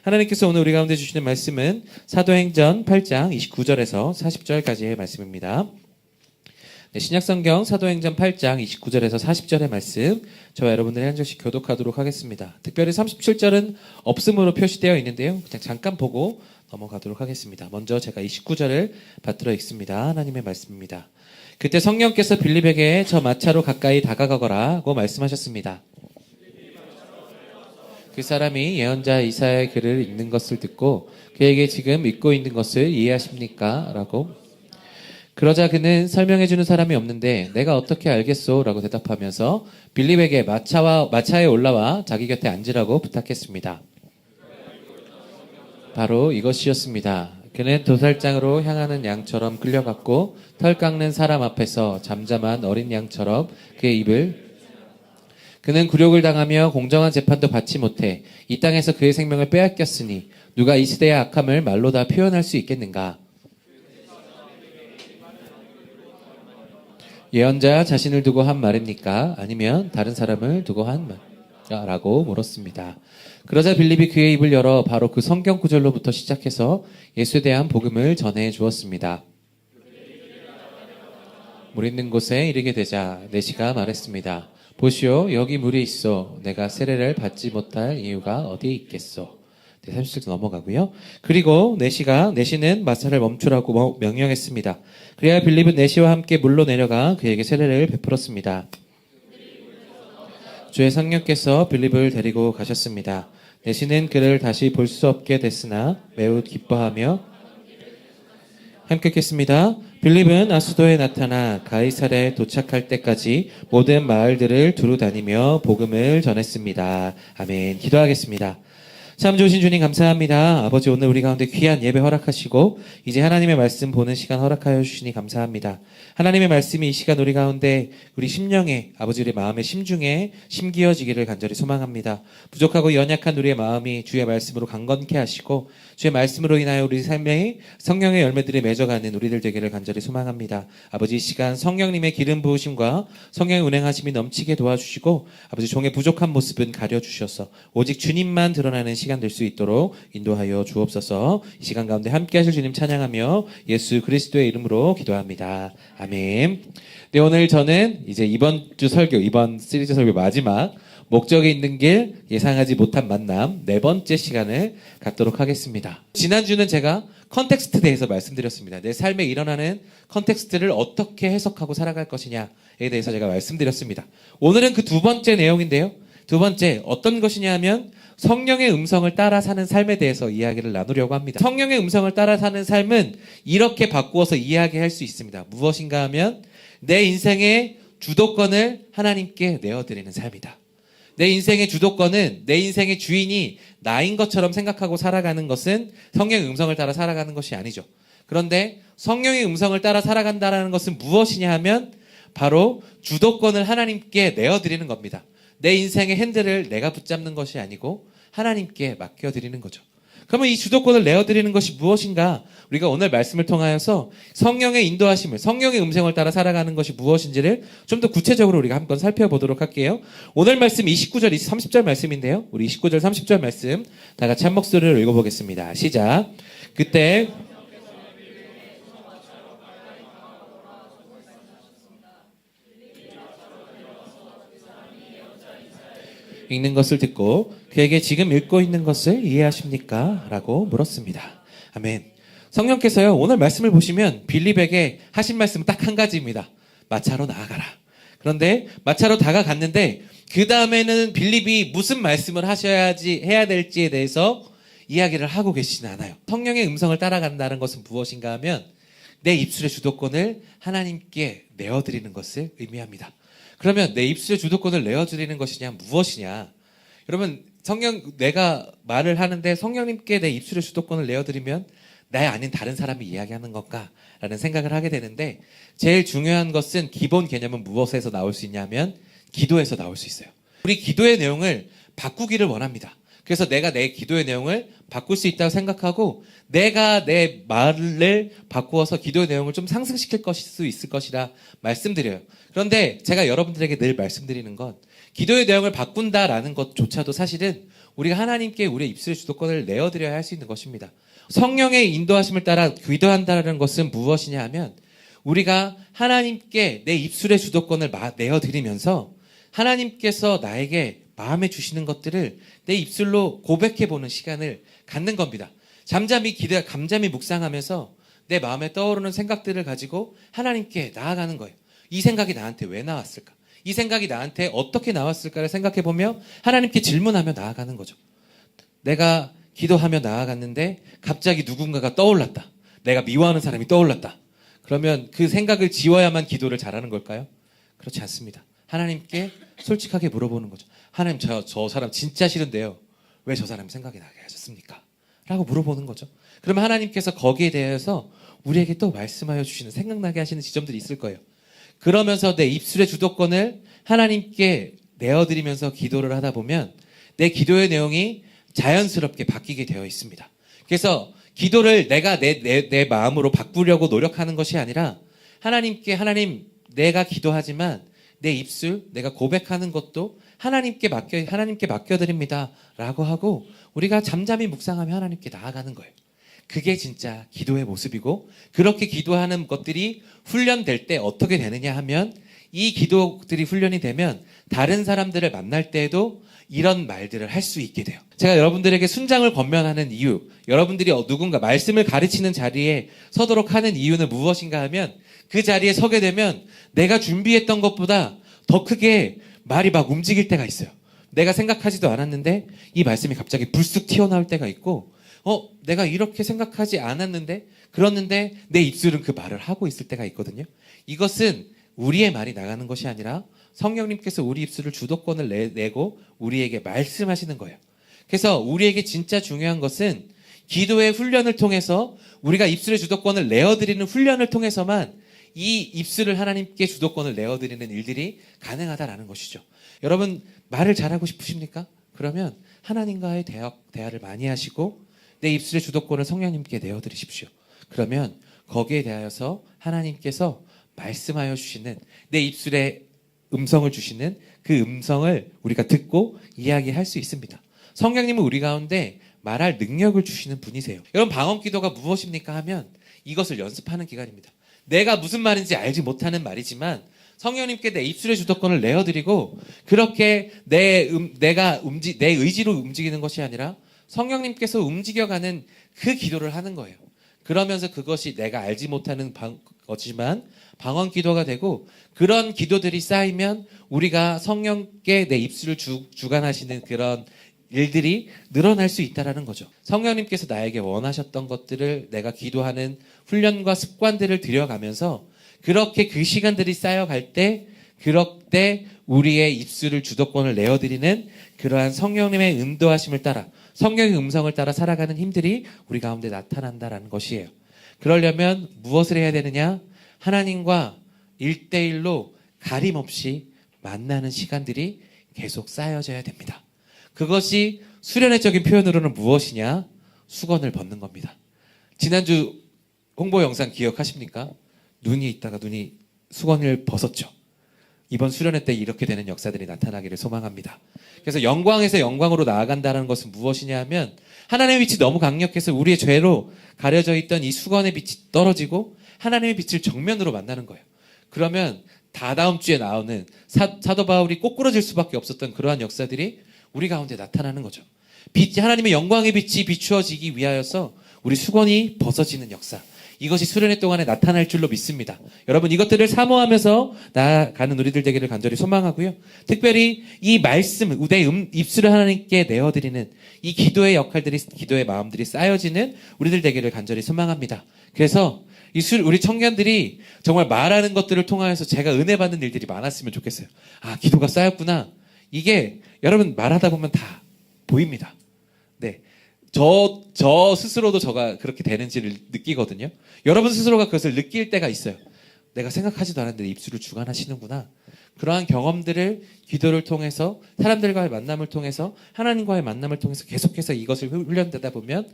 하나님께서 오늘 우리 가운데 주시는 말씀은 사도행전 8장 29절에서 40절까지의 말씀입니다. 네, 신약성경 사도행전 8장 29절에서 40절의 말씀, 저와 여러분들이 한 절씩 교독하도록 하겠습니다. 특별히 37절은 없음으로 표시되어 있는데요. 그냥 잠깐 보고 넘어가도록 하겠습니다. 먼저 제가 29절을 받들어 읽습니다. 하나님의 말씀입니다. 그때 성령께서 빌립에게 저 마차로 가까이 다가가거라고 말씀하셨습니다. 그 사람이 예언자 이사야의 글을 읽는 것을 듣고 그에게 지금 읽고 있는 것을 이해하십니까? 라고. 그러자 그는 설명해주는 사람이 없는데 내가 어떻게 알겠소? 라고 대답하면서 빌립에게 마차에 올라와 자기 곁에 앉으라고 부탁했습니다. 바로 이것이었습니다. 그는 도살장으로 향하는 양처럼 끌려갔고 털 깎는 사람 앞에서 잠잠한 어린 양처럼 그의 입을 그는 굴욕을 당하며 공정한 재판도 받지 못해 이 땅에서 그의 생명을 빼앗겼으니 누가 이 시대의 악함을 말로 다 표현할 수 있겠는가? 예언자 자신을 두고 한 말입니까? 아니면 다른 사람을 두고 한 말? 라고 물었습니다. 그러자 빌립이 그의 입을 열어 바로 그 성경 구절로부터 시작해서 예수에 대한 복음을 전해 주었습니다. 물 있는 곳에 이르게 되자 내시가 말했습니다. 보시오, 여기 물이 있어. 내가 세례를 받지 못할 이유가 어디에 있겠소? 네, 37절 넘어가고요. 그리고 내시는 마차를 멈추라고 명령했습니다. 그래야 빌립은 내시와 함께 물로 내려가 그에게 세례를 베풀었습니다. 주의 성령께서 빌립을 데리고 가셨습니다. 내시는 그를 다시 볼 수 없게 됐으나 매우 기뻐하며 함께 읽겠습니다. 빌립은 아수도에 나타나 가이사랴에 도착할 때까지 모든 마을들을 두루 다니며 복음을 전했습니다. 아멘. 기도하겠습니다. 참 좋으신 주님 감사합니다. 아버지, 오늘 우리 가운데 귀한 예배 허락하시고 이제 하나님의 말씀 보는 시간 허락하여 주시니 감사합니다. 하나님의 말씀이 이 시간 우리 가운데 우리 심령에, 아버지 우리 마음의 심중에 심기어지기를 간절히 소망합니다. 부족하고 연약한 우리의 마음이 주의 말씀으로 강건케 하시고 주의 말씀으로 인하여 우리 삶의 성령의 열매들이 맺어가는 우리들 되기를 간절히 소망합니다. 아버지, 이 시간 성령님의 기름 부으심과 성령의 운행하심이 넘치게 도와주시고 아버지 종의 부족한 모습은 가려주셔서 오직 주님만 드러나는 시간 될 수 있도록 인도하여 주옵소서. 이 시간 가운데 함께 하실 주님 찬양하며 예수 그리스도의 이름으로 기도합니다. 아멘. 네, 오늘 저는 이제 이번 시리즈 설교 마지막 목적에 있는 길 예상하지 못한 만남 4번째 시간을 갖도록 하겠습니다. 지난주는 제가 컨텍스트에 대해서 말씀드렸습니다. 내 삶에 일어나는 컨텍스트를 어떻게 해석하고 살아갈 것이냐에 대해서 제가 말씀드렸습니다. 오늘은 그 2번째 내용인데요. 2번째 어떤 것이냐 하면 성령의 음성을 따라 사는 삶에 대해서 이야기를 나누려고 합니다. 성령의 음성을 따라 사는 삶은 이렇게 바꾸어서 이야기할 수 있습니다. 무엇인가 하면 내 인생의 주도권을 하나님께 내어드리는 삶이다. 내 인생의 주도권은 내 인생의 주인이 나인 것처럼 생각하고 살아가는 것은 성령의 음성을 따라 살아가는 것이 아니죠. 그런데 성령의 음성을 따라 살아간다는 것은 무엇이냐 하면 바로 주도권을 하나님께 내어드리는 겁니다. 내 인생의 핸들을 내가 붙잡는 것이 아니고 하나님께 맡겨드리는 거죠. 그러면 이 주도권을 내어드리는 것이 무엇인가? 우리가 오늘 말씀을 통하여서 성령의 인도하심을, 성령의 음성을 따라 살아가는 것이 무엇인지를 좀 더 구체적으로 우리가 한번 살펴보도록 할게요. 오늘 말씀 29절, 30절 말씀인데요. 우리 29절, 30절 말씀 다 같이 한 목소리로 읽어보겠습니다. 시작. 그때 읽는 것을 듣고 그에게 지금 읽고 있는 것을 이해하십니까? 라고 물었습니다. 아멘. 성령께서요, 오늘 말씀을 보시면 빌립에게 하신 말씀은 딱 한 가지입니다. 마차로 나아가라. 그런데 마차로 다가갔는데 그 다음에는 빌립이 무슨 말씀을 해야 될지에 대해서 이야기를 하고 계시진 않아요. 성령의 음성을 따라간다는 것은 무엇인가 하면 내 입술의 주도권을 하나님께 내어드리는 것을 의미합니다. 그러면 내 입술의 주도권을 내어드리는 것이냐 무엇이냐? 여러분, 내가 말을 하는데 성령님께 내 입술의 주도권을 내어드리면 나 아닌 다른 사람이 이야기하는 건가? 라는 생각을 하게 되는데 제일 중요한 것은 기본 개념은 무엇에서 나올 수 있냐면 기도에서 나올 수 있어요. 우리 기도의 내용을 바꾸기를 원합니다. 그래서 내가 내 기도의 내용을 바꿀 수 있다고 생각하고 내가 내 말을 바꾸어서 기도의 내용을 좀 상승시킬 수 있을 것이라 말씀드려요. 그런데 제가 여러분들에게 늘 말씀드리는 건 기도의 내용을 바꾼다라는 것조차도 사실은 우리가 하나님께 우리의 입술의 주도권을 내어드려야 할 수 있는 것입니다. 성령의 인도하심을 따라 기도한다는 것은 무엇이냐 하면 우리가 하나님께 내 입술의 주도권을 내어드리면서 하나님께서 나에게 마음에 주시는 것들을 내 입술로 고백해보는 시간을 갖는 겁니다. 잠잠히 묵상하면서 내 마음에 떠오르는 생각들을 가지고 하나님께 나아가는 거예요. 이 생각이 나한테 왜 나왔을까? 이 생각이 나한테 어떻게 나왔을까를 생각해보며 하나님께 질문하며 나아가는 거죠. 내가 기도하며 나아갔는데 갑자기 누군가가 떠올랐다. 내가 미워하는 사람이 떠올랐다. 그러면 그 생각을 지워야만 기도를 잘하는 걸까요? 그렇지 않습니다. 하나님께 솔직하게 물어보는 거죠. 하나님, 저 사람 진짜 싫은데요. 왜 저 사람 생각이 나게 하셨습니까? 라고 물어보는 거죠. 그러면 하나님께서 거기에 대해서 우리에게 또 말씀하여 주시는, 생각나게 하시는 지점들이 있을 거예요. 그러면서 내 입술의 주도권을 하나님께 내어드리면서 기도를 하다 보면 내 기도의 내용이 자연스럽게 바뀌게 되어 있습니다. 그래서 기도를 내가 내 마음으로 바꾸려고 노력하는 것이 아니라 하나님께, 하나님, 내가 기도하지만 내 입술, 내가 고백하는 것도 하나님께 맡겨드립니다. 라고 하고 우리가 잠잠히 묵상하며 하나님께 나아가는 거예요. 그게 진짜 기도의 모습이고, 그렇게 기도하는 것들이 훈련될 때 어떻게 되느냐 하면, 이 기도들이 훈련이 되면 다른 사람들을 만날 때에도 이런 말들을 할 수 있게 돼요. 제가 여러분들에게 순장을 권면하는 이유, 여러분들이 누군가 말씀을 가르치는 자리에 서도록 하는 이유는 무엇인가 하면, 그 자리에 서게 되면 내가 준비했던 것보다 더 크게 말이 막 움직일 때가 있어요. 내가 생각하지도 않았는데 이 말씀이 갑자기 불쑥 튀어나올 때가 있고, 내가 이렇게 생각하지 않았는데, 그랬는데 내 입술은 그 말을 하고 있을 때가 있거든요. 이것은 우리의 말이 나가는 것이 아니라 성령님께서 우리 입술을 주도권을 내고 우리에게 말씀하시는 거예요. 그래서 우리에게 진짜 중요한 것은 기도의 훈련을 통해서, 우리가 입술의 주도권을 내어드리는 훈련을 통해서만 이 입술을 하나님께 주도권을 내어드리는 일들이 가능하다라는 것이죠. 여러분, 말을 잘하고 싶으십니까? 그러면 하나님과의 대화를 많이 하시고 내 입술의 주도권을 성령님께 내어드리십시오. 그러면 거기에 대하여서 하나님께서 말씀하여 주시는, 내 입술에 음성을 주시는 그 음성을 우리가 듣고 이야기할 수 있습니다. 성령님은 우리 가운데 말할 능력을 주시는 분이세요. 여러분, 방언 기도가 무엇입니까 하면 이것을 연습하는 기간입니다. 내가 무슨 말인지 알지 못하는 말이지만 성령님께 내 입술의 주도권을 내어드리고, 그렇게 내 의지로 움직이는 것이 아니라 성령님께서 움직여가는 그 기도를 하는 거예요. 그러면서 그것이 내가 알지 못하는 거지만 방언 기도가 되고, 그런 기도들이 쌓이면 우리가 성령께 내 입술을 주관하시는 그런 일들이 늘어날 수 있다는 거죠. 성령님께서 나에게 원하셨던 것들을 내가 기도하는 훈련과 습관들을 들여가면서, 그렇게 그 시간들이 쌓여갈 때, 그럴 때 우리의 입술을 주도권을 내어드리는 그러한 성령님의 인도하심을 따라, 성령의 음성을 따라 살아가는 힘들이 우리 가운데 나타난다는 것이에요. 그러려면 무엇을 해야 되느냐? 하나님과 1대1로 가림없이 만나는 시간들이 계속 쌓여져야 됩니다. 그것이 수련회적인 표현으로는 무엇이냐? 수건을 벗는 겁니다. 지난주 홍보 영상 기억하십니까? 눈이 있다가 눈이 수건을 벗었죠. 이번 수련회 때 이렇게 되는 역사들이 나타나기를 소망합니다. 그래서 영광에서 영광으로 나아간다는 것은 무엇이냐 하면, 하나님의 빛이 너무 강력해서 우리의 죄로 가려져 있던 이 수건의 빛이 떨어지고 하나님의 빛을 정면으로 만나는 거예요. 그러면 다다음 주에 나오는 사도 바울이 꼬꾸러질 수밖에 없었던 그러한 역사들이 우리 가운데 나타나는 거죠. 하나님의 영광의 빛이 비추어지기 위하여서 우리 수건이 벗어지는 역사, 이것이 수련회 동안에 나타날 줄로 믿습니다. 여러분, 이것들을 사모하면서 나아가는 우리들 되기를 간절히 소망하고요. 특별히 이 말씀, 내 입술을 하나님께 내어드리는 이 기도의 역할들이, 기도의 마음들이 쌓여지는 우리들 되기를 간절히 소망합니다. 그래서 우리 청년들이 정말 말하는 것들을 통하여서 제가 은혜 받는 일들이 많았으면 좋겠어요. 아, 기도가 쌓였구나. 이게 여러분 말하다 보면 다 보입니다. 네. 저 스스로도 저가 그렇게 되는지를 느끼거든요. 여러분 스스로가 그것을 느낄 때가 있어요. 내가 생각하지도 않았는데 입술을 주관하시는구나. 그러한 경험들을 기도를 통해서, 사람들과의 만남을 통해서, 하나님과의 만남을 통해서 계속해서 이것을 훈련되다 보면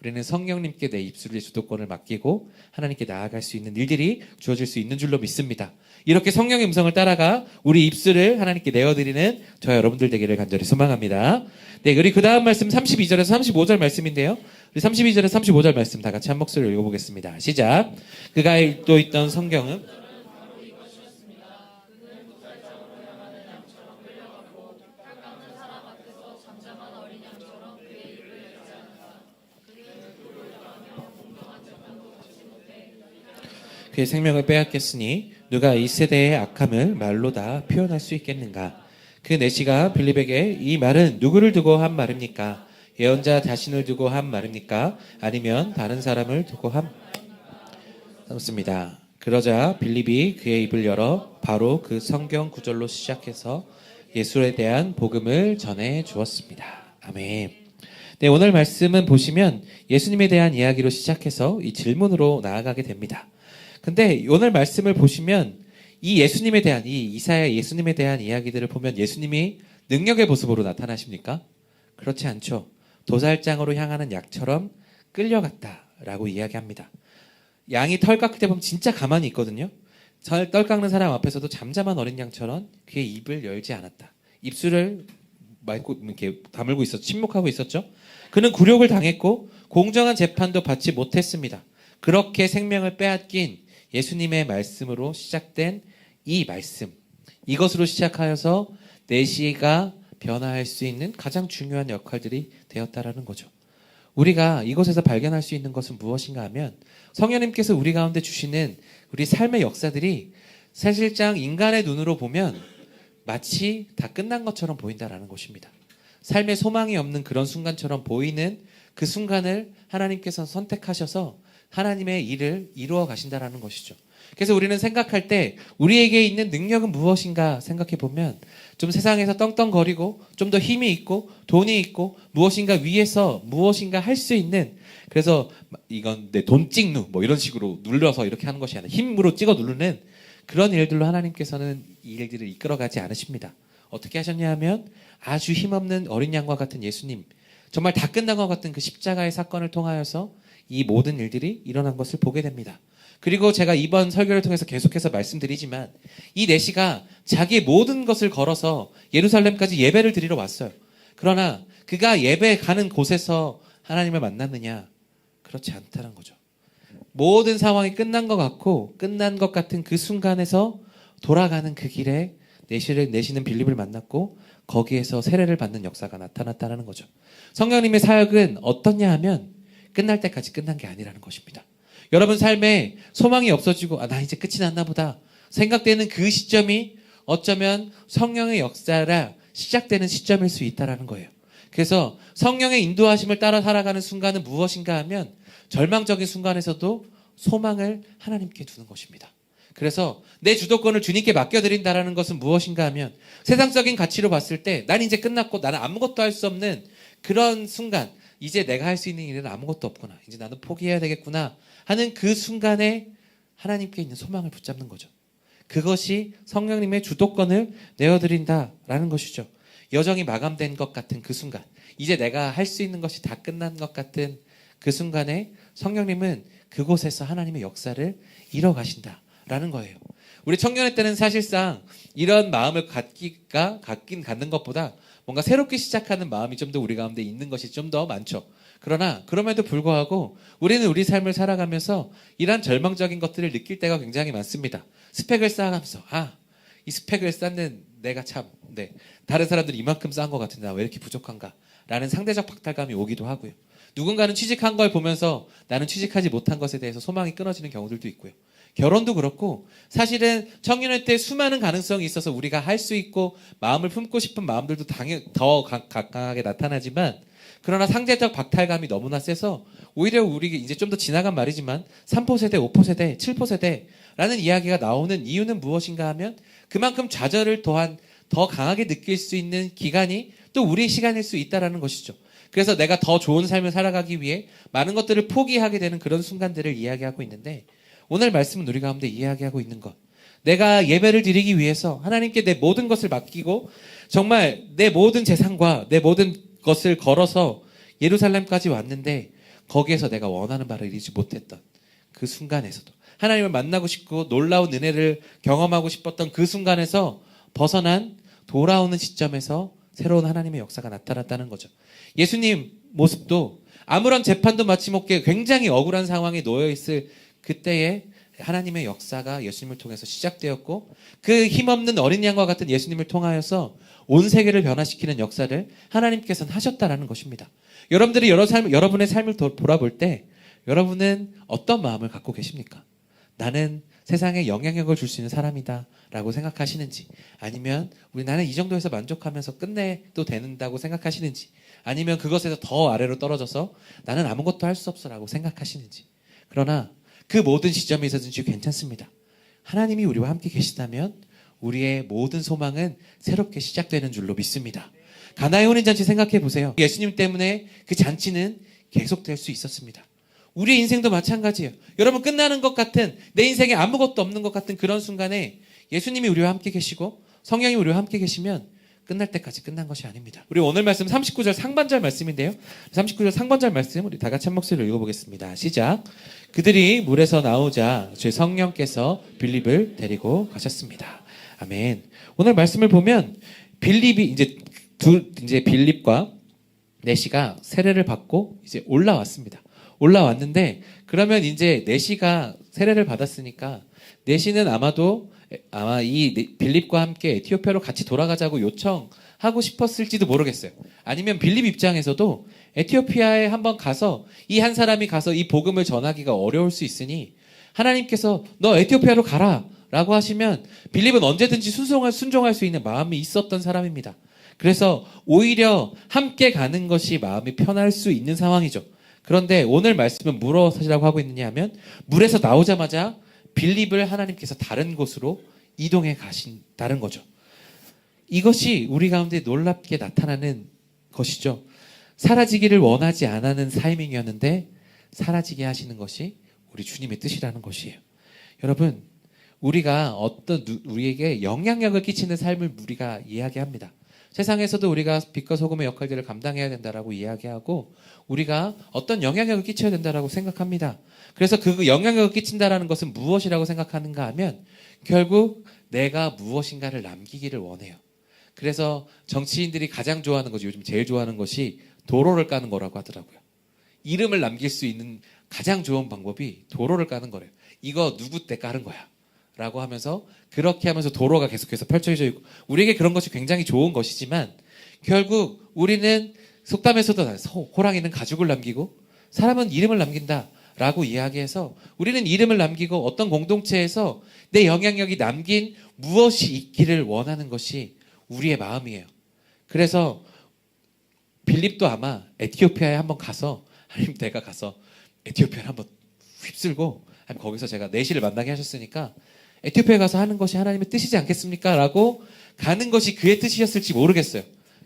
우리는 성령님께 내 입술의 주도권을 맡기고 하나님께 나아갈 수 있는 일들이 주어질 수 있는 줄로 믿습니다. 이렇게 성령의 음성을 따라가 우리 입술을 하나님께 내어드리는 저와 여러분들 되기를 간절히 소망합니다. 네, 그리고 그 다음 말씀 32절에서 35절 말씀인데요. 우리 32절에서 35절 말씀 다 같이 한 목소리로 읽어보겠습니다. 시작. 그가 읽고 있던 성경은 그의 생명을 빼앗겼으니 누가 이 세대의 악함을 말로 다 표현할 수 있겠는가. 그 내시가 빌립에게 이 말은 누구를 두고 한 말입니까? 예언자 자신을 두고 한 말입니까? 아니면 다른 사람을 두고 한 말입니다. 그러자 빌립이 그의 입을 열어 바로 그 성경 구절로 시작해서 예수에 대한 복음을 전해 주었습니다. 아멘. 네, 오늘 말씀은 보시면 예수님에 대한 이야기로 시작해서 이 질문으로 나아가게 됩니다. 근데 오늘 말씀을 보시면 이 예수님에 대한, 이 이사야 예수님에 대한 이야기들을 보면 예수님이 능력의 모습으로 나타나십니까? 그렇지 않죠. 도살장으로 향하는 약처럼 끌려갔다라고 이야기합니다. 양이 털 깎을 때 보면 진짜 가만히 있거든요. 털 깎는 사람 앞에서도 잠잠한 어린 양처럼 그의 입을 열지 않았다. 입술을 맑고 이렇게 다물고 있었죠. 침묵하고 있었죠. 그는 굴욕을 당했고 공정한 재판도 받지 못했습니다. 그렇게 생명을 빼앗긴 예수님의 말씀으로 시작된 이 말씀, 이것으로 시작하여서 내시가 변화할 수 있는 가장 중요한 역할들이 되었다라는 거죠. 우리가 이곳에서 발견할 수 있는 것은 무엇인가 하면 성령님께서 우리 가운데 주시는 우리 삶의 역사들이 사실상 인간의 눈으로 보면 마치 다 끝난 것처럼 보인다라는 것입니다. 삶의 소망이 없는 그런 순간처럼 보이는 그 순간을 하나님께서 선택하셔서 하나님의 일을 이루어 가신다라는 것이죠. 그래서 우리는 생각할 때 우리에게 있는 능력은 무엇인가 생각해 보면 좀 세상에서 떵떵거리고 좀 더 힘이 있고 돈이 있고 무엇인가 위에서 무엇인가 할 수 있는, 그래서 이건 내 돈 찍누 뭐 이런 식으로 눌러서 이렇게 하는 것이 아니라 힘으로 찍어 누르는 그런 일들로 하나님께서는 이 일들을 이끌어가지 않으십니다. 어떻게 하셨냐 하면 아주 힘없는 어린 양과 같은 예수님, 정말 다 끝난 것 같은 그 십자가의 사건을 통하여서 이 모든 일들이 일어난 것을 보게 됩니다. 그리고 제가 이번 설교를 통해서 계속해서 말씀드리지만 이 내시가 자기의 모든 것을 걸어서 예루살렘까지 예배를 드리러 왔어요. 그러나 그가 예배 가는 곳에서 하나님을 만났느냐? 그렇지 않다는 거죠. 모든 상황이 끝난 것 같고 끝난 것 같은 그 순간에서 돌아가는 그 길에 내시는 빌립을 만났고 거기에서 세례를 받는 역사가 나타났다는 거죠. 성령님의 사역은 어떻냐 하면 끝날 때까지 끝난 게 아니라는 것입니다. 여러분 삶에 소망이 없어지고 나 이제 끝이 났나 보다 생각되는 그 시점이 어쩌면 성령의 역사라 시작되는 시점일 수 있다는 거예요. 그래서 성령의 인도하심을 따라 살아가는 순간은 무엇인가 하면 절망적인 순간에서도 소망을 하나님께 두는 것입니다. 그래서 내 주도권을 주님께 맡겨드린다는 것은 무엇인가 하면 세상적인 가치로 봤을 때 난 이제 끝났고 나는 아무것도 할 수 없는 그런 순간, 이제 내가 할 수 있는 일은 아무것도 없구나, 이제 나는 포기해야 되겠구나 하는 그 순간에 하나님께 있는 소망을 붙잡는 거죠. 그것이 성령님의 주도권을 내어드린다라는 것이죠. 여정이 마감된 것 같은 그 순간, 이제 내가 할 수 있는 것이 다 끝난 것 같은 그 순간에 성령님은 그곳에서 하나님의 역사를 이뤄가신다라는 거예요. 우리 청년의 때는 사실상 이런 마음을 갖긴 갖는 것보다 뭔가 새롭게 시작하는 마음이 좀 더 우리 가운데 있는 것이 좀 더 많죠. 그러나 그럼에도 불구하고 우리는 우리 삶을 살아가면서 이런 절망적인 것들을 느낄 때가 굉장히 많습니다. 스펙을 쌓아가면서 이 스펙을 쌓는 내가 참 다른 사람들이 이만큼 쌓은 것 같은데 나 왜 이렇게 부족한가 라는 상대적 박탈감이 오기도 하고요. 누군가는 취직한 걸 보면서 나는 취직하지 못한 것에 대해서 소망이 끊어지는 경우들도 있고요. 결혼도 그렇고 사실은 청년의 때 수많은 가능성이 있어서 우리가 할 수 있고 마음을 품고 싶은 마음들도 더 강하게 나타나지만, 그러나 상대적 박탈감이 너무나 세서 오히려 우리 이제 좀 더 지나간 말이지만 3포 세대, 5포 세대, 7포 세대라는 이야기가 나오는 이유는 무엇인가 하면 그만큼 좌절을 또한 더 강하게 느낄 수 있는 기간이 또 우리의 시간일 수 있다는 것이죠. 그래서 내가 더 좋은 삶을 살아가기 위해 많은 것들을 포기하게 되는 그런 순간들을 이야기하고 있는데, 오늘 말씀은 우리 가운데 이야기하고 있는 것, 내가 예배를 드리기 위해서 하나님께 내 모든 것을 맡기고 정말 내 모든 재산과 내 모든 것을 걸어서 예루살렘까지 왔는데 거기에서 내가 원하는 바를 이루지 못했던 그 순간에서도 하나님을 만나고 싶고 놀라운 은혜를 경험하고 싶었던 그 순간에서 벗어난 돌아오는 시점에서 새로운 하나님의 역사가 나타났다는 거죠. 예수님 모습도 아무런 재판도 마치 못게 굉장히 억울한 상황에 놓여있을 그때에 하나님의 역사가 예수님을 통해서 시작되었고 그 힘없는 어린 양과 같은 예수님을 통하여서 온 세계를 변화시키는 역사를 하나님께서는 하셨다라는 것입니다. 여러분들이 여러분의 삶을 돌아볼 때 여러분은 어떤 마음을 갖고 계십니까? 나는 세상에 영향력을 줄 수 있는 사람이다 라고 생각하시는지, 아니면 나는 이 정도에서 만족하면서 끝내도 된다고 생각하시는지, 아니면 그것에서 더 아래로 떨어져서 나는 아무것도 할 수 없어 라고 생각하시는지. 그러나 그 모든 시점에 있어든지 괜찮습니다. 하나님이 우리와 함께 계시다면 우리의 모든 소망은 새롭게 시작되는 줄로 믿습니다. 가나의 혼인잔치 생각해 보세요. 예수님 때문에 그 잔치는 계속될 수 있었습니다. 우리의 인생도 마찬가지예요. 여러분, 끝나는 것 같은, 내 인생에 아무것도 없는 것 같은 그런 순간에 예수님이 우리와 함께 계시고 성령이 우리와 함께 계시면 끝날 때까지 끝난 것이 아닙니다. 우리 오늘 말씀 39절 상반절 말씀인데요. 39절 상반절 말씀 우리 다 같이 한 목소리로 읽어보겠습니다. 시작. 그들이 물에서 나오자 주 성령께서 빌립을 데리고 가셨습니다. 아멘. 오늘 말씀을 보면 빌립이 이제 빌립과 네시가 세례를 받고 이제 올라왔습니다. 올라왔는데 그러면 이제 네시가 세례를 받았으니까 네시는 아마 이 빌립과 함께 에티오피아로 같이 돌아가자고 요청하고 싶었을지도 모르겠어요. 아니면 빌립 입장에서도 에티오피아에 한번 가서 이 한 사람이 가서 이 복음을 전하기가 어려울 수 있으니 하나님께서 너 에티오피아로 가라 라고 하시면 빌립은 언제든지 순종할 수 있는 마음이 있었던 사람입니다. 그래서 오히려 함께 가는 것이 마음이 편할 수 있는 상황이죠. 그런데 오늘 말씀은 무엇이라고 하고 있느냐 하면 물에서 나오자마자 빌립을 하나님께서 다른 곳으로 이동해 가신다는 거죠. 이것이 우리 가운데 놀랍게 나타나는 것이죠. 사라지기를 원하지 않는 타이밍이었는데 사라지게 하시는 것이 우리 주님의 뜻이라는 것이에요. 여러분, 우리가 우리에게 영향력을 끼치는 삶을 우리가 이야기합니다. 세상에서도 우리가 빛과 소금의 역할들을 감당해야 된다라고 이야기하고 우리가 어떤 영향력을 끼쳐야 된다라고 생각합니다. 그래서 그 영향력을 끼친다라는 것은 무엇이라고 생각하는가 하면 결국 내가 무엇인가를 남기기를 원해요. 그래서 정치인들이 가장 좋아하는 것이, 요즘 제일 좋아하는 것이 도로를 까는 거라고 하더라고요. 이름을 남길 수 있는 가장 좋은 방법이 도로를 까는 거래요. 이거 누구 때 까는 거야 라고 하면서 그렇게 하면서 도로가 계속해서 펼쳐져 있고, 우리에게 그런 것이 굉장히 좋은 것이지만 결국 우리는 속담에서도 호랑이는 가죽을 남기고 사람은 이름을 남긴다 라고 이야기해서 우리는 이름을 남기고 어떤 공동체에서 내 영향력이 남긴 무엇이 있기를 원하는 것이 우리의 마음이에요. 그래서 빌립도 아마 에티오피아에 한번 가서, 아니면 내가 가서 에티오피아를 한번 휩쓸고, 아니면 거기서 제가 네시를 만나게 하셨으니까 에티오피아에 가서 하는 것이 하나님의 뜻이지 않겠습니까? 라고 가는 것이 그의 뜻이었을지 모르겠어요.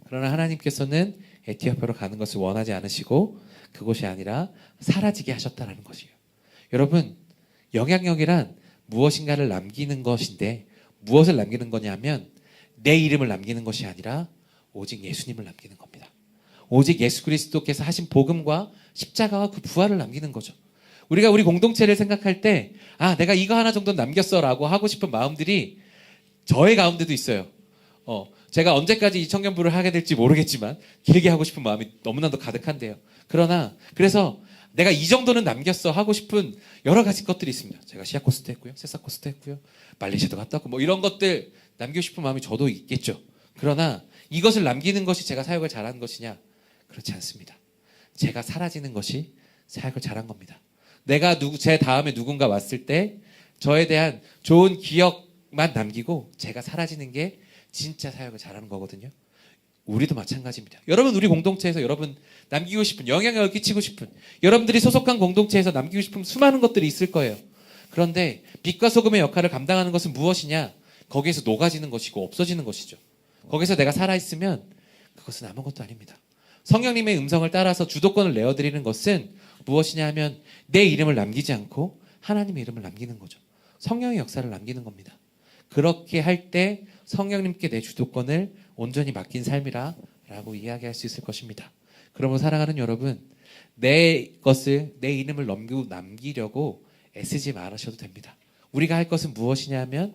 그러나 하나님께서는 에티오피아로 가는 것을 원하지 않으시고 그것이 아니라 사라지게 하셨다는 것이에요. 여러분, 영향력이란 무엇인가를 남기는 것인데 무엇을 남기는 거냐면 내 이름을 남기는 것이 아니라 오직 예수님을 남기는 겁니다. 오직 예수 그리스도께서 하신 복음과 십자가와 그 부활을 남기는 거죠. 우리가 우리 공동체를 생각할 때 내가 이거 하나 정도 남겼어 라고 하고 싶은 마음들이 저의 가운데도 있어요. 제가 언제까지 이 청년부를 하게 될지 모르겠지만 길게 하고 싶은 마음이 너무나도 가득한데요. 그래서 내가 이 정도는 남겼어 하고 싶은 여러 가지 것들이 있습니다. 제가 시아 코스도 했고요. 세사 코스도 했고요. 말레이시아도 갔다 왔고 이런 것들 남기고 싶은 마음이 저도 있겠죠. 그러나 이것을 남기는 것이 제가 사역을 잘한 것이냐? 그렇지 않습니다. 제가 사라지는 것이 사역을 잘한 겁니다. 제 다음에 누군가 왔을 때 저에 대한 좋은 기억만 남기고 제가 사라지는 게 진짜 사역을 잘하는 거거든요. 우리도 마찬가지입니다. 여러분, 우리 공동체에서 여러분 남기고 싶은, 영향력을 끼치고 싶은, 여러분들이 소속한 공동체에서 남기고 싶은 수많은 것들이 있을 거예요. 그런데 빛과 소금의 역할을 감당하는 것은 무엇이냐? 거기에서 녹아지는 것이고 없어지는 것이죠. 거기서 내가 살아있으면 그것은 아무것도 아닙니다. 성령님의 음성을 따라서 주도권을 내어드리는 것은 무엇이냐 하면 내 이름을 남기지 않고 하나님의 이름을 남기는 거죠. 성령의 역사를 남기는 겁니다. 그렇게 할 때 성령님께 내 주도권을 온전히 맡긴 삶이라 라고 이야기할 수 있을 것입니다. 그러므로 사랑하는 여러분, 내 이름을 남기려고 애쓰지 말으셔도 됩니다. 우리가 할 것은 무엇이냐 하면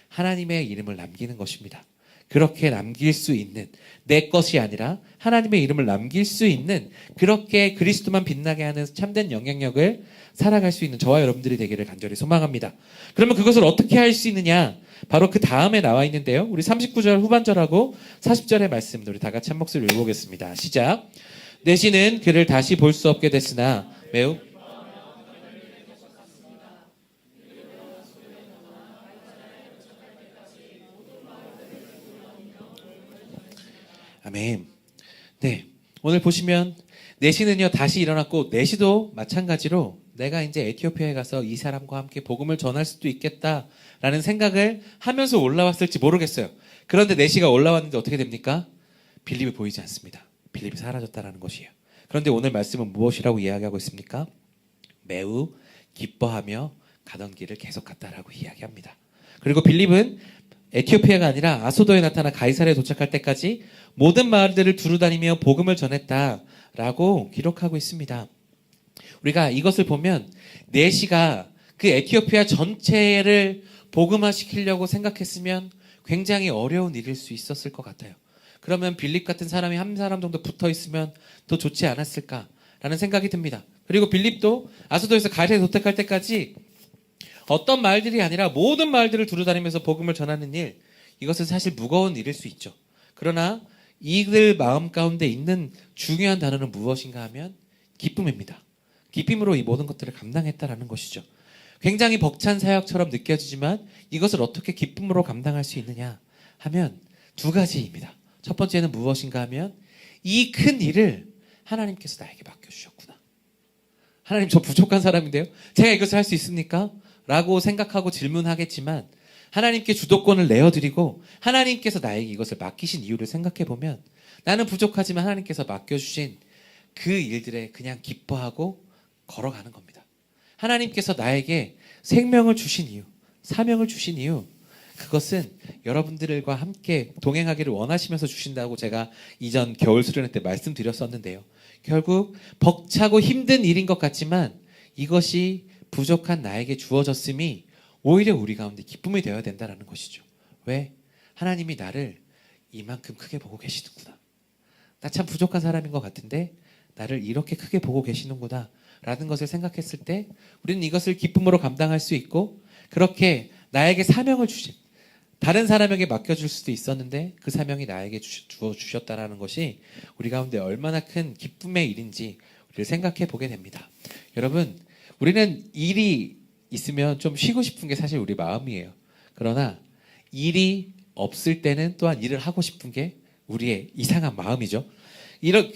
하나님의 이름을 남기는 것입니다. 그렇게 남길 수 있는, 내 것이 아니라 하나님의 이름을 남길 수 있는, 그렇게 그리스도만 빛나게 하는 참된 영향력을 살아갈 수 있는 저와 여러분들이 되기를 간절히 소망합니다. 그러면 그것을 어떻게 할 수 있느냐? 바로 그 다음에 나와 있는데요. 우리 39절 후반절하고 40절의 말씀 우리 다 같이 한 목소리로 읽어보겠습니다. 시작. 내시는 그를 다시 볼 수 없게 됐으나 매우 아멘. 네, 오늘 보시면 내시는요 다시 일어났고, 내시도 마찬가지로 내가 이제 에티오피아에 가서 이 사람과 함께 복음을 전할 수도 있겠다라는 생각을 하면서 올라왔을지 모르겠어요. 그런데 내시가 올라왔는데 어떻게 됩니까? 빌립이 보이지 않습니다. 빌립이 사라졌다라는 것이에요. 그런데 오늘 말씀은 무엇이라고 이야기하고 있습니까? 매우 기뻐하며 가던 길을 계속 갔다라고 이야기합니다. 그리고 빌립은 에티오피아가 아니라 아소도에 나타나 가이사랴에 도착할 때까지 모든 마을들을 두루다니며 복음을 전했다라고 기록하고 있습니다. 우리가 이것을 보면 내시가 그 에티오피아 전체를 복음화시키려고 생각했으면 굉장히 어려운 일일 수 있었을 것 같아요. 그러면 빌립 같은 사람이 한 사람 정도 붙어 있으면 더 좋지 않았을까라는 생각이 듭니다. 그리고 빌립도 아소도에서 가이사랴에 도착할 때까지 어떤 마을들이 아니라 모든 마을들을 두루다니면서 복음을 전하는 일, 이것은 사실 무거운 일일 수 있죠. 그러나 이들 마음 가운데 있는 중요한 단어는 무엇인가 하면 기쁨입니다. 기쁨으로 이 모든 것들을 감당했다라는 것이죠. 굉장히 벅찬 사역처럼 느껴지지만 이것을 어떻게 기쁨으로 감당할 수 있느냐 하면 두 가지입니다. 첫 번째는 무엇인가 하면 이 큰 일을 하나님께서 나에게 맡겨주셨구나. 하나님, 저 부족한 사람인데요. 제가 이것을 할 수 있습니까? 라고 생각하고 질문하겠지만 하나님께 주도권을 내어드리고 하나님께서 나에게 이것을 맡기신 이유를 생각해보면 나는 부족하지만 하나님께서 맡겨주신 그 일들에 그냥 기뻐하고 걸어가는 겁니다. 하나님께서 나에게 생명을 주신 이유, 사명을 주신 이유, 그것은 여러분들과 함께 동행하기를 원하시면서 주신다고 제가 이전 겨울 수련회 때 말씀드렸었는데요. 결국 벅차고 힘든 일인 것 같지만 이것이 부족한 나에게 주어졌음이 오히려 우리 가운데 기쁨이 되어야 된다는 것이죠. 왜? 하나님이 나를 이만큼 크게 보고 계시는구나. 나 참 부족한 사람인 것 같은데 나를 이렇게 크게 보고 계시는구나 라는 것을 생각했을 때 우리는 이것을 기쁨으로 감당할 수 있고, 그렇게 나에게 사명을 주신, 다른 사람에게 맡겨줄 수도 있었는데 그 사명이 나에게 주셨다라는 것이 우리 가운데 얼마나 큰 기쁨의 일인지 우리를 생각해 보게 됩니다. 여러분, 우리는 일이 있으면 좀 쉬고 싶은 게 사실 우리 마음이에요. 그러나 일이 없을 때는 또한 일을 하고 싶은 게 우리의 이상한 마음이죠.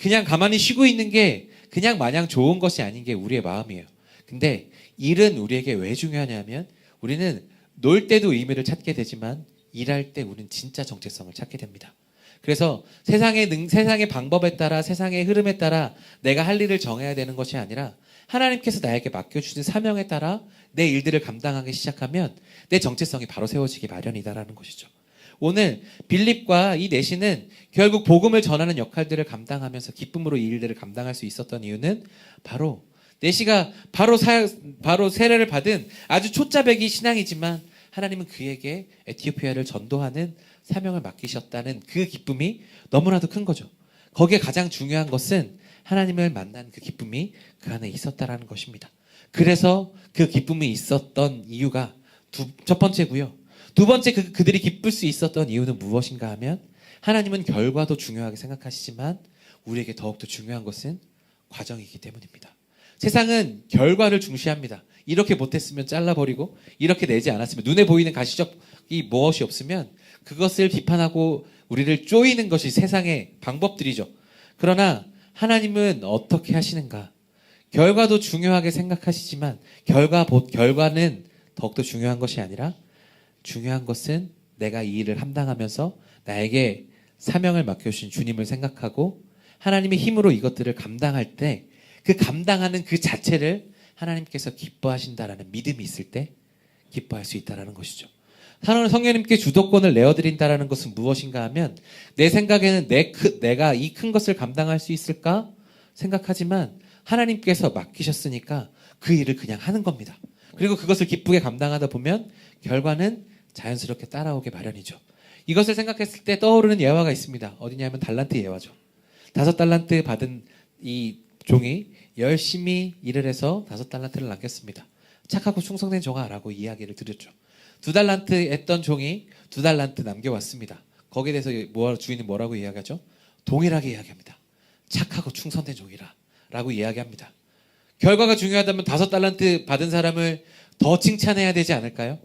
그냥 가만히 쉬고 있는 게 그냥 마냥 좋은 것이 아닌 게 우리의 마음이에요. 근데 일은 우리에게 왜 중요하냐면 우리는 놀 때도 의미를 찾게 되지만 일할 때 우리는 진짜 정체성을 찾게 됩니다. 그래서 세상의 방법에 따라, 세상의 흐름에 따라 내가 할 일을 정해야 되는 것이 아니라 하나님께서 나에게 맡겨주신 사명에 따라 내 일들을 감당하기 시작하면 내 정체성이 바로 세워지기 마련이다라는 것이죠. 오늘 빌립과 이 내시는 결국 복음을 전하는 역할들을 감당하면서 기쁨으로 이 일들을 감당할 수 있었던 이유는 바로 내시가 바로 세례를 받은 아주 초짜배기 신앙이지만 하나님은 그에게 에티오피아를 전도하는 사명을 맡기셨다는 그 기쁨이 너무나도 큰 거죠. 거기에 가장 중요한 것은 하나님을 만난 그 기쁨이 그 안에 있었다라는 것입니다. 그래서 그 기쁨이 있었던 이유가 첫 번째고요. 두 번째, 그들이 기쁠 수 있었던 이유는 무엇인가 하면 하나님은 결과도 중요하게 생각하시지만 우리에게 더욱더 중요한 것은 과정이기 때문입니다. 세상은 결과를 중시합니다. 이렇게 못했으면 잘라버리고 이렇게 내지 않았으면, 눈에 보이는 가시적이 무엇이 없으면 그것을 비판하고 우리를 쪼이는 것이 세상의 방법들이죠. 그러나 하나님은 어떻게 하시는가? 결과도 중요하게 생각하시지만 결과는 더욱더 중요한 것이 아니라 중요한 것은 내가 이 일을 감당하면서 나에게 사명을 맡겨주신 주님을 생각하고 하나님의 힘으로 이것들을 감당할 때 그 감당하는 그 자체를 하나님께서 기뻐하신다라는 믿음이 있을 때 기뻐할 수 있다는 것이죠. 성령님께 주도권을 내어드린다는 것은 무엇인가 하면 내 생각에는 내가 이 큰 것을 감당할 수 있을까 생각하지만 하나님께서 맡기셨으니까 그 일을 그냥 하는 겁니다. 그리고 그것을 기쁘게 감당하다 보면 결과는 자연스럽게 따라오게 마련이죠. 이것을 생각했을 때 떠오르는 예화가 있습니다. 어디냐면 달란트 예화죠. 5달란트 받은 이 종이 열심히 일을 해서 5달란트를 남겼습니다. 착하고 충성된 종아라고 이야기를 드렸죠. 2달란트 했던 종이 2달란트 남겨왔습니다. 거기에 대해서 주인이 뭐라고 이야기하죠? 동일하게 이야기합니다. 착하고 충성된 종이라 라고 이야기합니다. 결과가 중요하다면 5달란트 받은 사람을 더 칭찬해야 되지 않을까요?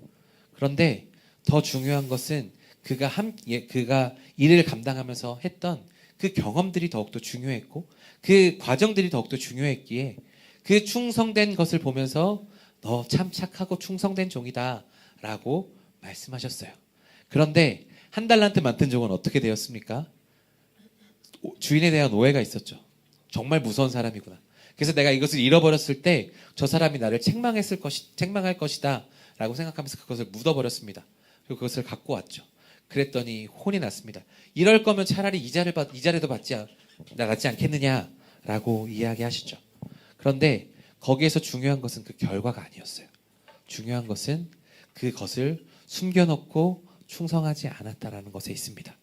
그런데 더 중요한 것은 그가 일을 감당하면서 했던 그 경험들이 더욱더 중요했고 그 과정들이 더욱더 중요했기에 그 충성된 것을 보면서 너 참 착하고 충성된 종이다 라고 말씀하셨어요. 그런데 1달란트 맡은 종은 어떻게 되었습니까? 주인에 대한 오해가 있었죠. 정말 무서운 사람이구나. 그래서 내가 이것을 잃어버렸을 때 저 사람이 나를 책망할 것이다 라고 생각하면서 그것을 묻어버렸습니다. 그리고 그것을 갖고 왔죠. 그랬더니 혼이 났습니다. 이럴 거면 차라리 이자라도 낫지 않겠느냐라고 이야기하시죠. 그런데 거기에서 중요한 것은 그 결과가 아니었어요. 중요한 것은 그것을 숨겨놓고 충성하지 않았다라는 것에 있습니다.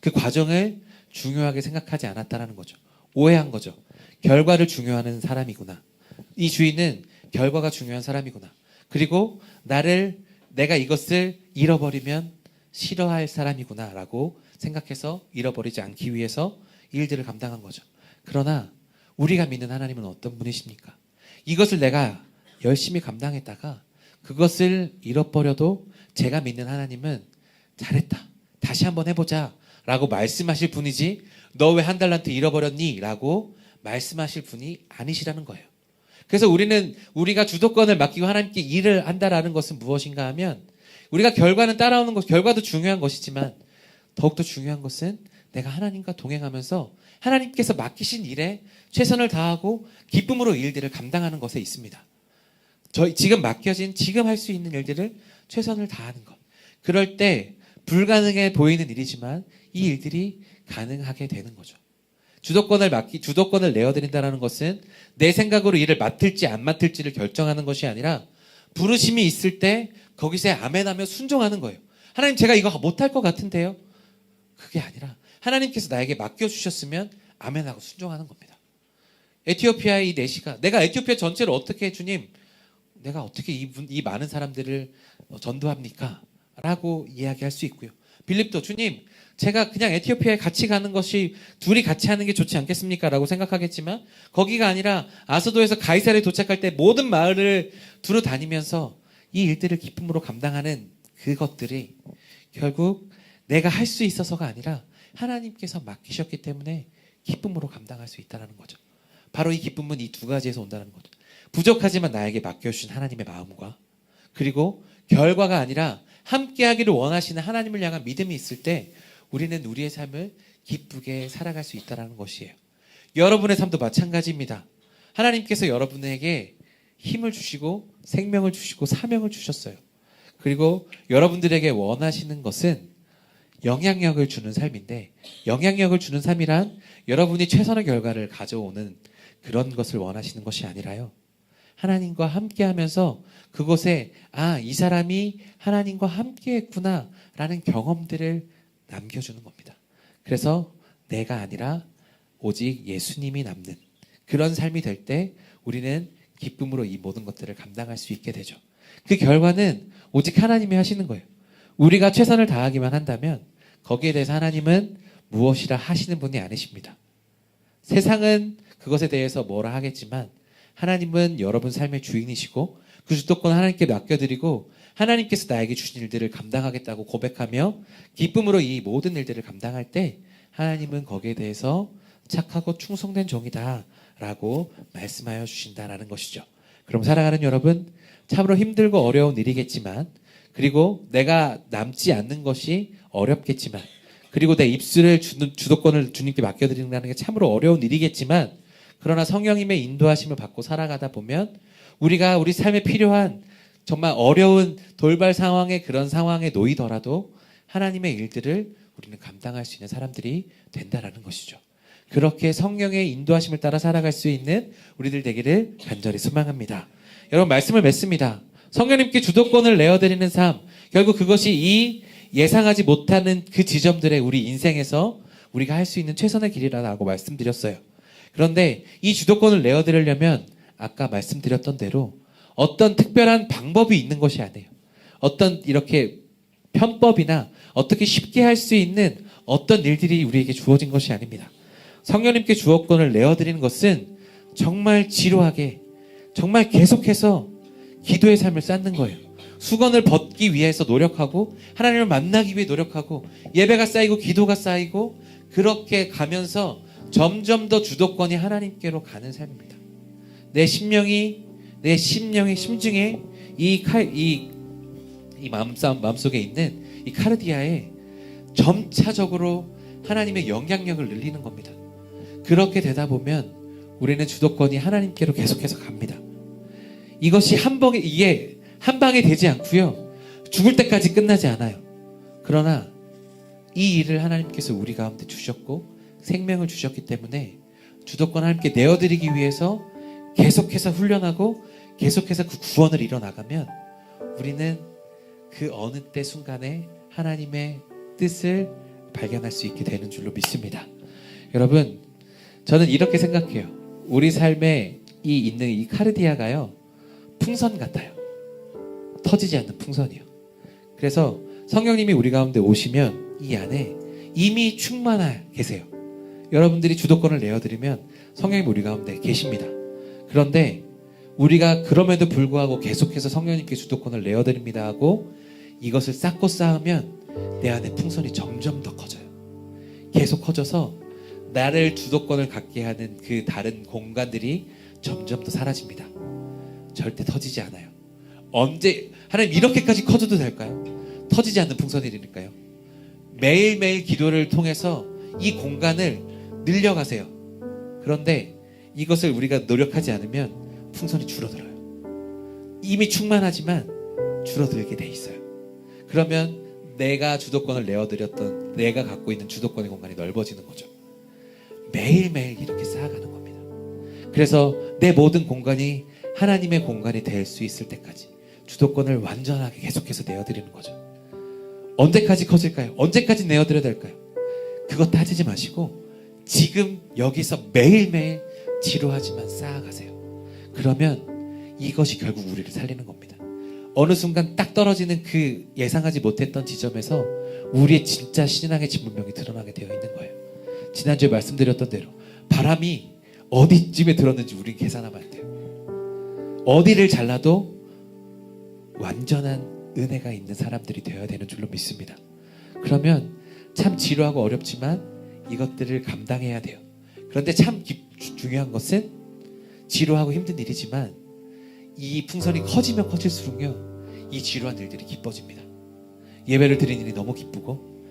그 과정을 중요하게 생각하지 않았다라는 거죠. 오해한 거죠. 결과를 중요하는 사람이구나. 이 주인은 결과가 중요한 사람이구나. 그리고 내가 이것을 잃어버리면 싫어할 사람이구나 라고 생각해서 잃어버리지 않기 위해서 일들을 감당한 거죠. 그러나 우리가 믿는 하나님은 어떤 분이십니까? 이것을 내가 열심히 감당했다가 그것을 잃어버려도 제가 믿는 하나님은 잘했다. 다시 한번 해보자 라고 말씀하실 분이지 너 왜 1달란트 잃어버렸니? 라고 말씀하실 분이 아니시라는 거예요. 그래서 우리가 주도권을 맡기고 하나님께 일을 한다라는 것은 무엇인가 하면 우리가 결과는 따라오는 것, 결과도 중요한 것이지만 더욱더 중요한 것은 내가 하나님과 동행하면서 하나님께서 맡기신 일에 최선을 다하고 기쁨으로 일들을 감당하는 것에 있습니다. 지금 할 수 있는 일들을 최선을 다하는 것. 그럴 때 불가능해 보이는 일이지만 이 일들이 가능하게 되는 거죠. 주도권을 내어드린다는 것은 내 생각으로 일을 맡을지 안 맡을지를 결정하는 것이 아니라 부르심이 있을 때 거기서 아멘하며 순종하는 거예요. 하나님 제가 이거 못할 것 같은데요? 그게 아니라 하나님께서 나에게 맡겨주셨으면 아멘하고 순종하는 겁니다. 에티오피아의 이 4시가 내가 에티오피아 전체를 어떻게 주님 내가 어떻게 이 많은 사람들을 전도합니까? 라고 이야기할 수 있고요. 빌립도 주님 제가 그냥 에티오피아에 같이 가는 것이 둘이 같이 하는 게 좋지 않겠습니까? 라고 생각하겠지만 거기가 아니라 아소도에서 가이사르에 도착할 때 모든 마을을 두루 다니면서 이 일들을 기쁨으로 감당하는 그것들이 결국 내가 할 수 있어서가 아니라 하나님께서 맡기셨기 때문에 기쁨으로 감당할 수 있다는 거죠. 바로 이 기쁨은 이 2가지에서 온다는 거죠. 부족하지만 나에게 맡겨주신 하나님의 마음과 그리고 결과가 아니라 함께하기를 원하시는 하나님을 향한 믿음이 있을 때 우리는 우리의 삶을 기쁘게 살아갈 수 있다는 것이에요. 여러분의 삶도 마찬가지입니다. 하나님께서 여러분에게 힘을 주시고 생명을 주시고 사명을 주셨어요. 그리고 여러분들에게 원하시는 것은 영향력을 주는 삶인데 영향력을 주는 삶이란 여러분이 최선의 결과를 가져오는 그런 것을 원하시는 것이 아니라요. 하나님과 함께하면서 그곳에 이 사람이 하나님과 함께했구나 라는 경험들을 남겨주는 겁니다. 그래서 내가 아니라 오직 예수님이 남는 그런 삶이 될 때 우리는 기쁨으로 이 모든 것들을 감당할 수 있게 되죠. 그 결과는 오직 하나님이 하시는 거예요. 우리가 최선을 다하기만 한다면 거기에 대해서 하나님은 무엇이라 하시는 분이 아니십니다. 세상은 그것에 대해서 뭐라 하겠지만 하나님은 여러분 삶의 주인이시고 그 주도권 하나님께 맡겨드리고 하나님께서 나에게 주신 일들을 감당하겠다고 고백하며 기쁨으로 이 모든 일들을 감당할 때 하나님은 거기에 대해서 착하고 충성된 종이다 라고 말씀하여 주신다라는 것이죠. 그럼 사랑하는 여러분, 참으로 힘들고 어려운 일이겠지만 그리고 내가 남지 않는 것이 어렵겠지만 그리고 내 입술의 주도권을 주님께 맡겨드린다는 게 참으로 어려운 일이겠지만 그러나 성령님의 인도하심을 받고 살아가다 보면 우리가 우리 삶에 필요한 정말 어려운 돌발 상황에 그런 상황에 놓이더라도 하나님의 일들을 우리는 감당할 수 있는 사람들이 된다라는 것이죠. 그렇게 성령의 인도하심을 따라 살아갈 수 있는 우리들 되기를 간절히 소망합니다. 여러분 말씀을 맺습니다. 성령님께 주도권을 내어드리는 삶, 결국 그것이 예상하지 못하는 그 지점들의 우리 인생에서 우리가 할 수 있는 최선의 길이라고 말씀드렸어요. 그런데 이 주도권을 내어드리려면 아까 말씀드렸던 대로 어떤 특별한 방법이 있는 것이 아니에요. 어떤 이렇게 편법이나 어떻게 쉽게 할 수 있는 어떤 일들이 우리에게 주어진 것이 아닙니다. 성령님께 주도권을 내어드리는 것은 정말 지루하게, 정말 계속해서 기도의 삶을 쌓는 거예요. 수건을 벗기 위해서 노력하고 하나님을 만나기 위해 노력하고 예배가 쌓이고 기도가 쌓이고 그렇게 가면서 점점 더 주도권이 하나님께로 가는 삶입니다. 내 심령의 심중에 이 마음속에 있는 이 카르디아에 점차적으로 하나님의 영향력을 늘리는 겁니다. 그렇게 되다 보면 우리는 주도권이 하나님께로 계속해서 갑니다. 이것이 이게 한 방에 되지 않고요. 죽을 때까지 끝나지 않아요. 그러나 이 일을 하나님께서 우리 가운데 주셨고 생명을 주셨기 때문에 주도권 하나님께 내어드리기 위해서 계속해서 훈련하고 계속해서 그 구원을 이뤄나가면 우리는 그 어느 때 순간에 하나님의 뜻을 발견할 수 있게 되는 줄로 믿습니다. 여러분, 저는 이렇게 생각해요. 우리 삶에 있는 이 카르디아가요, 풍선 같아요. 터지지 않는 풍선이요. 그래서 성령님이 우리 가운데 오시면 이 안에 이미 충만하 계세요. 여러분들이 주도권을 내어드리면 성령님이 우리 가운데 계십니다. 그런데 우리가 그럼에도 불구하고 계속해서 성령님께 주도권을 내어드립니다 하고 이것을 쌓고 쌓으면 내 안에 풍선이 점점 더 커져요. 계속 커져서 나를 주도권을 갖게 하는 그 다른 공간들이 점점 더 사라집니다. 절대 터지지 않아요. 하나님 이렇게까지 커져도 될까요? 터지지 않는 풍선이니까요. 매일매일 기도를 통해서 이 공간을 늘려가세요. 그런데 이것을 우리가 노력하지 않으면 풍선이 줄어들어요. 이미 충만하지만 줄어들게 돼 있어요. 그러면 내가 주도권을 내어드렸던 내가 갖고 있는 주도권의 공간이 넓어지는 거죠. 매일매일 이렇게 쌓아가는 겁니다. 그래서 내 모든 공간이 하나님의 공간이 될 수 있을 때까지 주도권을 완전하게 계속해서 내어드리는 거죠. 언제까지 커질까요? 언제까지 내어드려야 될까요? 그거 따지지 마시고 지금 여기서 매일매일 지루하지만 쌓아가세요. 그러면 이것이 결국 우리를 살리는 겁니다. 어느 순간 딱 떨어지는 그 예상하지 못했던 지점에서 우리의 진짜 신앙의 진문명이 드러나게 되어 있는 거예요. 지난주에 말씀드렸던 대로 바람이 어디쯤에 들었는지 우리는 계산하면 안 돼요. 어디를 잘라도 완전한 은혜가 있는 사람들이 되어야 되는 줄로 믿습니다. 그러면 참 지루하고 어렵지만 이것들을 감당해야 돼요. 그런데 참 중요한 것은 지루하고 힘든 일이지만 이 풍선이 커지면 커질수록요 이 지루한 일들이 기뻐집니다. 예배를 드리는 일이 너무 기쁘고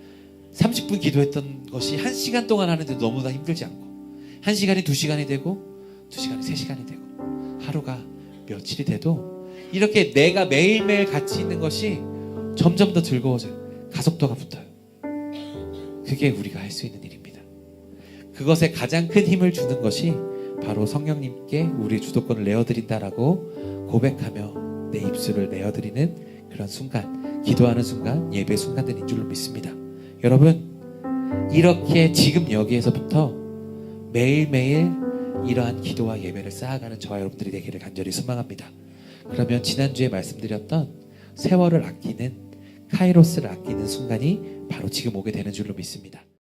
30분 기도했던 것이 1시간 동안 하는데 너무나 힘들지 않고 1시간이 2시간이 되고 2시간이 3시간이 되고 하루가 며칠이 돼도 이렇게 내가 매일매일 같이 있는 것이 점점 더 즐거워져요. 가속도가 붙어요. 그게 우리가 할 수 있는 일입니다. 그것에 가장 큰 힘을 주는 것이 바로 성령님께 우리의 주도권을 내어드린다라고 고백하며 내 입술을 내어드리는 그런 순간, 기도하는 순간, 예배 순간들인 줄로 믿습니다. 여러분, 이렇게 지금 여기에서부터 매일매일 이러한 기도와 예배를 쌓아가는 저와 여러분들이 되기를 간절히 소망합니다. 그러면 지난주에 말씀드렸던 세월을 아끼는, 카이로스를 아끼는 순간이 바로 지금 오게 되는 줄로 믿습니다.